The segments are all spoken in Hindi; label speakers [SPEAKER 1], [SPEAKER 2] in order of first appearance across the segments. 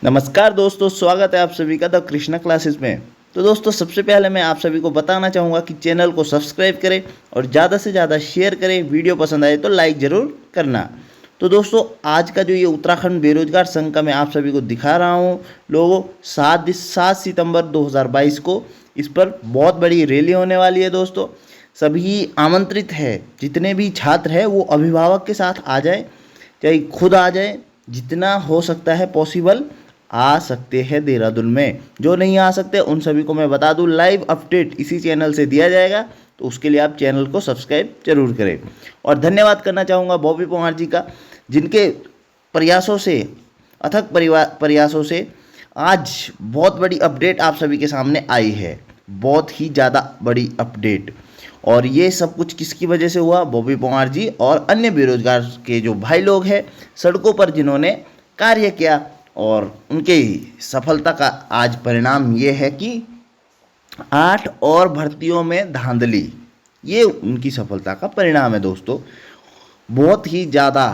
[SPEAKER 1] नमस्कार दोस्तों, स्वागत है आप सभी का द कृष्णा क्लासेस में। तो दोस्तों, सबसे पहले मैं आप सभी को बताना चाहूँगा कि चैनल को सब्सक्राइब करें और ज़्यादा से ज़्यादा शेयर करें। वीडियो पसंद आए तो लाइक ज़रूर करना। तो दोस्तों, आज का जो ये उत्तराखंड बेरोजगार संघ का मैं आप सभी को दिखा रहा हूँ लोगों, 7 सितंबर 2022 को इस पर बहुत बड़ी रैली होने वाली है। दोस्तों, सभी आमंत्रित है, जितने भी छात्र हैं वो अभिभावक के साथ आ जाए, चाहे खुद आ जाए, जितना हो सकता है पॉसिबल आ सकते हैं देहरादून में। जो नहीं आ सकते उन सभी को मैं बता दूं, लाइव अपडेट इसी चैनल से दिया जाएगा, तो उसके लिए आप चैनल को सब्सक्राइब जरूर करें। और धन्यवाद करना चाहूँगा बॉबी पंवार जी का, जिनके प्रयासों से, अथक प्रयासों से आज बहुत बड़ी अपडेट आप सभी के सामने आई है, बहुत ही ज़्यादा बड़ी अपडेट। और ये सब कुछ किसकी वजह से हुआ? बॉबी पंवार जी और अन्य बेरोजगार के जो भाई लोग हैं सड़कों पर, जिन्होंने कार्य किया, और उनके सफलता का आज परिणाम ये है कि 8 और भर्तियों में धांधली, ये उनकी सफलता का परिणाम है। दोस्तों, बहुत ही ज़्यादा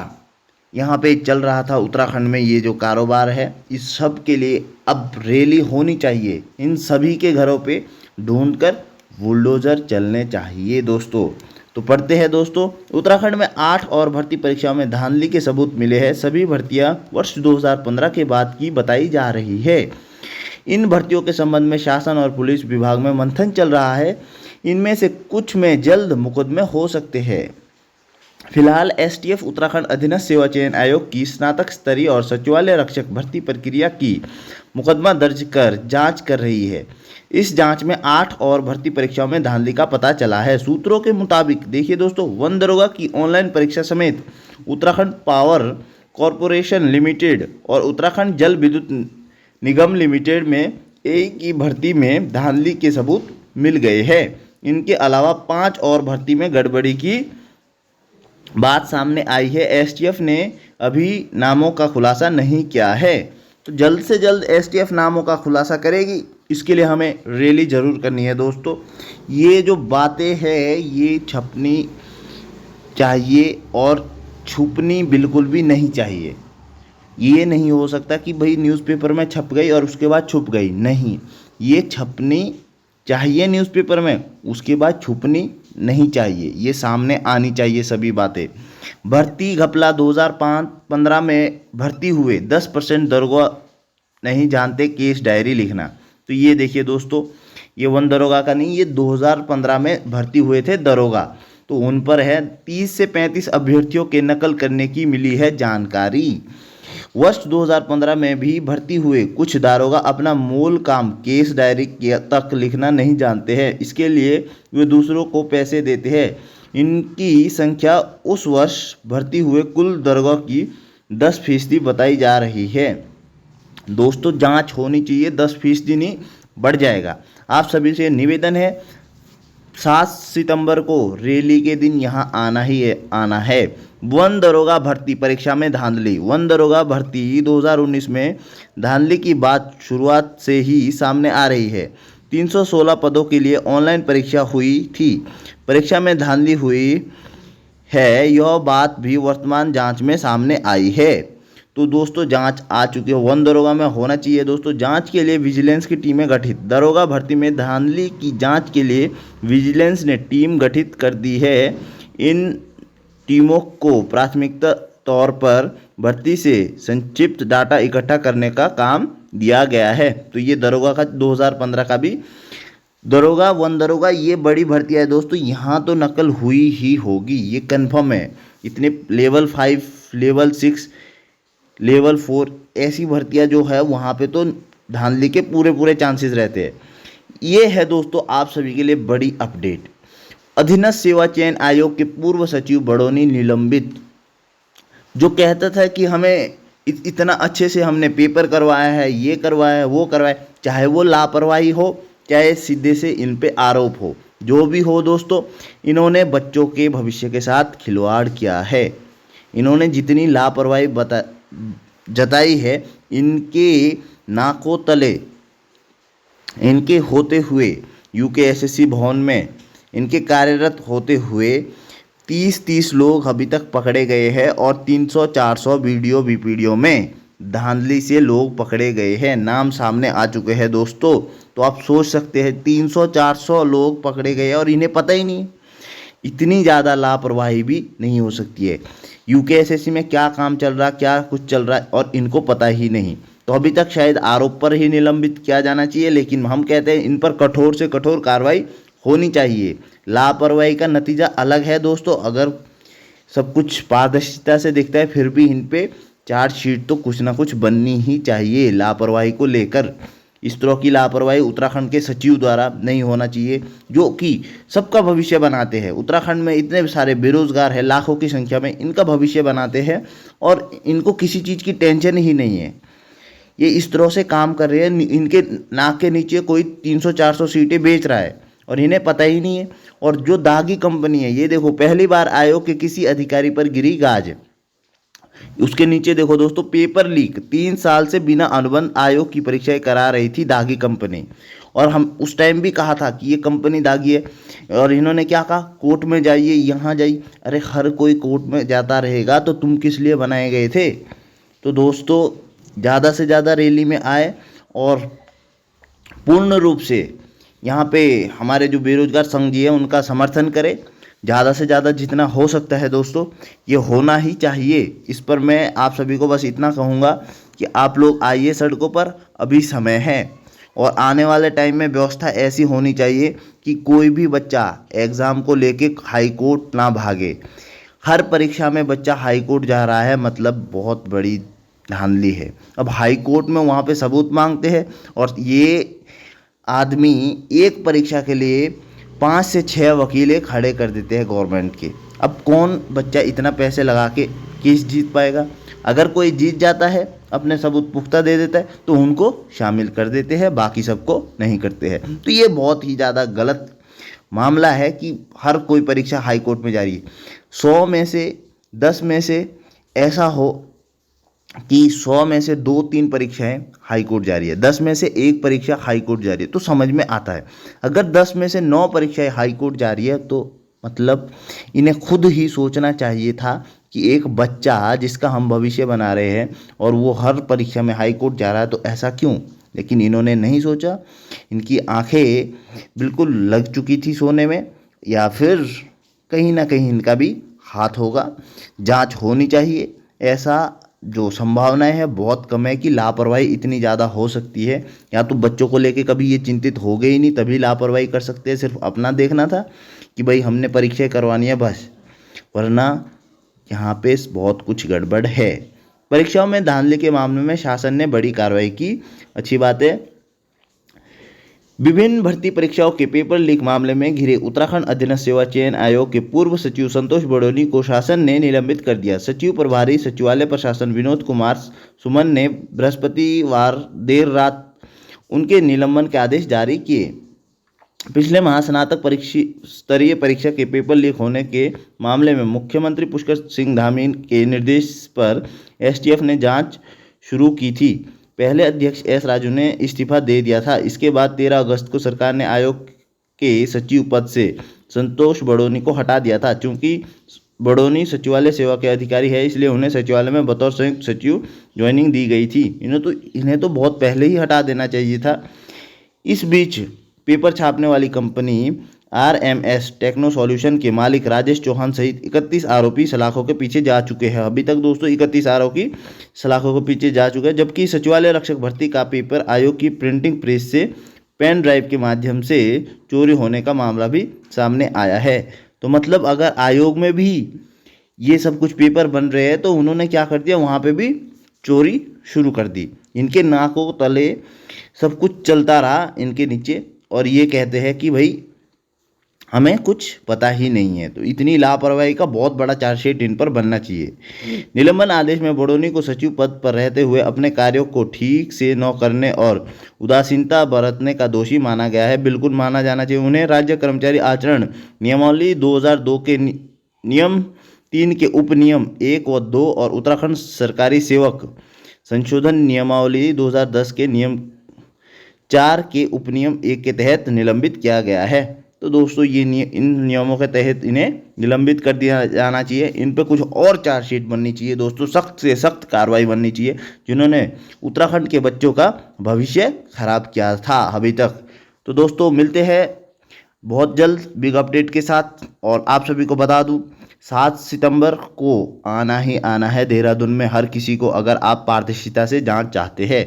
[SPEAKER 1] यहाँ पे चल रहा था उत्तराखंड में ये जो कारोबार है, इस सब के लिए अब रैली होनी चाहिए। इन सभी के घरों पे ढूंढकर बुलडोज़र चलने चाहिए। दोस्तों, तो पढ़ते हैं दोस्तों, उत्तराखंड में 8 और भर्ती परीक्षाओं में धांधली के सबूत मिले हैं। सभी भर्तियां वर्ष 2015 के बाद की बताई जा रही है। इन भर्तियों के संबंध में शासन और पुलिस विभाग में मंथन चल रहा है। इनमें से कुछ में जल्द मुकदमे हो सकते हैं। फिलहाल एसटीएफ उत्तराखंड अधीनस्थ सेवा चयन आयोग की स्नातक स्तरीय और सचिवालय रक्षक भर्ती प्रक्रिया की मुकदमा दर्ज कर जांच कर रही है। इस जांच में 8 और भर्ती परीक्षाओं में धांधली का पता चला है। सूत्रों के मुताबिक देखिए दोस्तों, वन दरोगा की ऑनलाइन परीक्षा समेत उत्तराखंड पावर कॉरपोरेशन लिमिटेड और उत्तराखंड जल विद्युत निगम लिमिटेड में एक ही भर्ती में धांधली के सबूत मिल गए हैं। इनके अलावा 5 और भर्ती में गड़बड़ी की बात सामने आई है। एसटीएफ ने अभी नामों का खुलासा नहीं किया है, तो जल्द से जल्द एसटीएफ नामों का खुलासा करेगी। इसके लिए हमें रैली जरूर करनी है। दोस्तों, ये जो बातें हैं ये छपनी चाहिए और छुपनी बिल्कुल भी नहीं चाहिए। ये नहीं हो सकता कि भाई न्यूज़पेपर में छप गई और उसके बाद छुप गई, नहीं, ये छपनी चाहिए न्यूज़पेपर में, उसके बाद छुपनी नहीं चाहिए, ये सामने आनी चाहिए सभी बातें। भर्ती घपला 2015 में भर्ती हुए 10% दरोगा नहीं जानते, केस डायरी लिखना। तो ये देखिए दोस्तों, ये वन दरोगा का नहीं, ये 2015 में भर्ती हुए थे दरोगा, तो उन पर है 30 से 35 अभ्यर्थियों के नकल करने की मिली है जानकारी। वर्ष 2015 में भी भर्ती हुए कुछ दारोगा अपना मूल काम केस डायरी तक लिखना नहीं जानते हैं। इसके लिए वे दूसरों को पैसे देते हैं। इनकी संख्या उस वर्ष भर्ती हुए कुल दारोगा की 10% बताई जा रही है। दोस्तों, जांच होनी चाहिए, 10% नहीं बढ़ जाएगा। आप सभी से निवेदन है, 7 सितंबर को रैली के दिन यहाँ आना है। वन दरोगा भर्ती परीक्षा में धांधली। वन दरोगा भर्ती 2019 में धांधली की बात शुरुआत से ही सामने आ रही है। 316 पदों के लिए ऑनलाइन परीक्षा हुई थी। परीक्षा में धांधली हुई है, यह बात भी वर्तमान जांच में सामने आई है। तो दोस्तों, जांच आ चुकी है, वन दरोगा में होना चाहिए। दोस्तों, जांच के लिए विजिलेंस की टीमें गठित। दरोगा भर्ती में धांधली की जांच के लिए विजिलेंस ने टीम गठित कर दी है। इन टीमों को प्राथमिकता तौर पर भर्ती से संक्षिप्त डाटा इकट्ठा करने का काम दिया गया है। तो ये दरोगा का 2015 का भी दरोगा, वन दरोगा, ये बड़ी भर्ती है दोस्तों। यहाँ तो नकल हुई ही होगी, ये कन्फर्म है। इतने लेवल 5, लेवल 6, लेवल 4 ऐसी भर्तियां जो है वहाँ पे तो धांधली के पूरे चांसेस रहते हैं। ये है दोस्तों आप सभी के लिए बड़ी अपडेट। अधीनस्थ सेवा चयन आयोग के पूर्व सचिव बड़ोनी निलंबित। जो कहता था कि हमें इतना अच्छे से हमने पेपर करवाया है, ये करवाया है, वो करवाया, चाहे वो लापरवाही हो, चाहे सीधे से इन पे आरोप हो, जो भी हो दोस्तों, इन्होंने बच्चों के भविष्य के साथ खिलवाड़ किया है। इन्होंने जितनी लापरवाही जताई है, इनके नाकों तले, इनके होते हुए यूकेएसएससी भवन में इनके कार्यरत होते हुए 30 लोग अभी तक पकड़े गए हैं और 300-400 वीडियो में धांधली से लोग पकड़े गए हैं, नाम सामने आ चुके हैं दोस्तों। तो आप सोच सकते हैं 300-400 लोग पकड़े गए और इन्हें पता ही नहीं। इतनी ज़्यादा लापरवाही भी नहीं हो सकती है। यूकेएसएससी में क्या काम चल रहा, क्या कुछ चल रहा है और इनको पता ही नहीं। तो अभी तक शायद आरोप पर ही निलंबित किया जाना चाहिए, लेकिन हम कहते हैं इन पर कठोर से कठोर कार्रवाई होनी चाहिए। लापरवाही का नतीजा अलग है दोस्तों। अगर सब कुछ पारदर्शिता से दिखता है फिर भी इन पे चार्जशीट तो कुछ ना कुछ बननी ही चाहिए लापरवाही को लेकर। इस तरह की लापरवाही उत्तराखंड के सचिव द्वारा नहीं होना चाहिए, जो कि सबका भविष्य बनाते हैं। उत्तराखंड में इतने सारे बेरोजगार हैं, लाखों की संख्या में, इनका भविष्य बनाते हैं और इनको किसी चीज़ की टेंशन ही नहीं है। ये इस तरह से काम कर रहे हैं, इनके नाक के नीचे कोई 300-400 सीटें बेच रहा है और इन्हें पता ही नहीं है। और जो दागी कंपनी है, ये देखो पहली बार आयोग के किसी अधिकारी पर गिरी गाज। उसके नीचे देखो दोस्तों, पेपर लीक, 3 साल से बिना अनुबंध आयोग की परीक्षाएं करा रही थी दागी कंपनी। और हम उस टाइम भी कहा था कि ये कंपनी दागी है, और इन्होंने क्या कहा, कोर्ट में जाइए, यहाँ जाइए। अरे हर कोई कोर्ट में जाता रहेगा तो तुम किस लिए बनाए गए थे। तो दोस्तों ज़्यादा से ज़्यादा रैली में आए और पूर्ण रूप से यहाँ पे हमारे जो बेरोजगार संघ जी है उनका समर्थन करें। ज़्यादा से ज़्यादा जितना हो सकता है दोस्तों, ये होना ही चाहिए। इस पर मैं आप सभी को बस इतना कहूँगा कि आप लोग आइए सड़कों पर, अभी समय है। और आने वाले टाइम में व्यवस्था ऐसी होनी चाहिए कि कोई भी बच्चा एग्ज़ाम को लेके हाई कोर्ट ना भागे। हर परीक्षा में बच्चा हाई कोर्ट जा रहा है, मतलब बहुत बड़ी धांधली है। अब हाई कोर्ट में वहाँ पे सबूत मांगते हैं और ये आदमी एक परीक्षा के लिए 5 से 6 वकीलें खड़े कर देते हैं गवर्नमेंट के। अब कौन बच्चा इतना पैसे लगा के केस जीत पाएगा। अगर कोई जीत जाता है, अपने सबूत पुख्ता दे देता है, तो उनको शामिल कर देते हैं, बाकी सबको नहीं करते हैं। तो ये बहुत ही ज़्यादा गलत मामला है कि हर कोई परीक्षा हाई कोर्ट में जा रही है। 100 में से 10 में से ऐसा हो कि 100 में से 2-3 परीक्षाएं हाई कोर्ट जा रही है, 10 में से 1 परीक्षा हाई कोर्ट जा रही है, तो समझ में आता है। अगर 10 में से 9 परीक्षाएं हाई कोर्ट जा रही है तो मतलब इन्हें खुद ही सोचना चाहिए था कि एक बच्चा जिसका हम भविष्य बना रहे हैं और वो हर परीक्षा में हाई कोर्ट जा रहा है, तो ऐसा क्यों। लेकिन इन्होंने नहीं सोचा। इनकी आंखें बिल्कुल लग चुकी थी सोने में, या फिर कहीं ना कहीं इनका भी हाथ होगा। जांच होनी चाहिए। ऐसा जो संभावनाएं है बहुत कम है कि लापरवाही इतनी ज़्यादा हो सकती है। या तो बच्चों को लेके कभी ये चिंतित हो गए ही नहीं, तभी लापरवाही कर सकते हैं। सिर्फ अपना देखना था कि भाई हमने परीक्षाएं करवानी है बस, वरना यहाँ पे बहुत कुछ गड़बड़ है। परीक्षाओं में धांधली के मामले में शासन ने बड़ी कार्रवाई की, अच्छी बात है। विभिन्न भर्ती परीक्षाओं के पेपर लीक मामले में घिरे उत्तराखंड अधीनस्थ सेवा चयन आयोग के पूर्व सचिव संतोष बड़ोनी को शासन ने निलंबित कर दिया। सचिव प्रभारी सचिवालय प्रशासन विनोद कुमार सुमन ने बृहस्पतिवार देर रात उनके निलंबन के आदेश जारी किए। पिछले माह स्नातक स्तरीय परीक्षा के पेपर लीक होने के मामले में मुख्यमंत्री पुष्कर सिंह धामी के निर्देश पर एसटीएफ ने जांच शुरू की थी। पहले अध्यक्ष एस राजू ने इस्तीफा दे दिया था। इसके बाद 13 अगस्त को सरकार ने आयोग के सचिव पद से संतोष बड़ोनी को हटा दिया था। चूंकि बड़ोनी सचिवालय सेवा के अधिकारी है, इसलिए उन्हें सचिवालय में बतौर संयुक्त सचिव ज्वाइनिंग दी गई थी। इन्हें तो बहुत पहले ही हटा देना चाहिए था। इस बीच पेपर छापने वाली कंपनी आरएमएस टेक्नो सॉल्यूशन के मालिक राजेश चौहान सहित 31 आरोपी सलाखों के पीछे जा चुके हैं। अभी तक दोस्तों 31 आरोपी सलाखों के पीछे जा चुके हैं, जबकि सचिवालय रक्षक भर्ती का पेपर आयोग की प्रिंटिंग प्रेस से पेन ड्राइव के माध्यम से चोरी होने का मामला भी सामने आया है। तो मतलब अगर आयोग में भी ये सब कुछ पेपर बन रहे हैं तो उन्होंने क्या कर दिया, वहाँ पे भी चोरी शुरू कर दी। इनके नाकों तले सब कुछ चलता रहा इनके नीचे, और ये कहते हैं कि भाई हमें कुछ पता ही नहीं है। तो इतनी लापरवाही का बहुत बड़ा चार्जशीट इन पर बनना चाहिए। निलंबन आदेश में बड़ोनी को सचिव पद पर रहते हुए अपने कार्यों को ठीक से न करने और उदासीनता बरतने का दोषी माना गया है। बिल्कुल माना जाना चाहिए। उन्हें राज्य कर्मचारी आचरण नियमावली 2002 के नियम 3 के उपनियम 1 व 2 और उत्तराखंड सरकारी सेवक संशोधन नियमावली 2010 के नियम 4 के उपनियम 1 के तहत निलंबित किया गया है।
[SPEAKER 2] तो दोस्तों ये इन नियमों के तहत इन्हें निलंबित कर दिया जाना चाहिए। इन पे कुछ और चार्जशीट बननी चाहिए दोस्तों, सख्त से सख्त कार्रवाई बननी चाहिए जिन्होंने उत्तराखंड के बच्चों का भविष्य खराब किया था अभी तक। तो दोस्तों मिलते हैं बहुत जल्द बिग अपडेट के साथ। और आप सभी को बता दूं 7 सितंबर को आना ही आना है देहरादून में हर किसी को, अगर आप पारदर्शिता से जांच चाहते हैं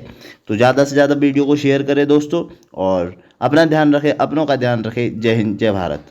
[SPEAKER 2] तो ज़्यादा से ज़्यादा वीडियो को शेयर करें दोस्तों, और अपना ध्यान रखें, अपनों का ध्यान रखें। जय हिंद, जय भारत।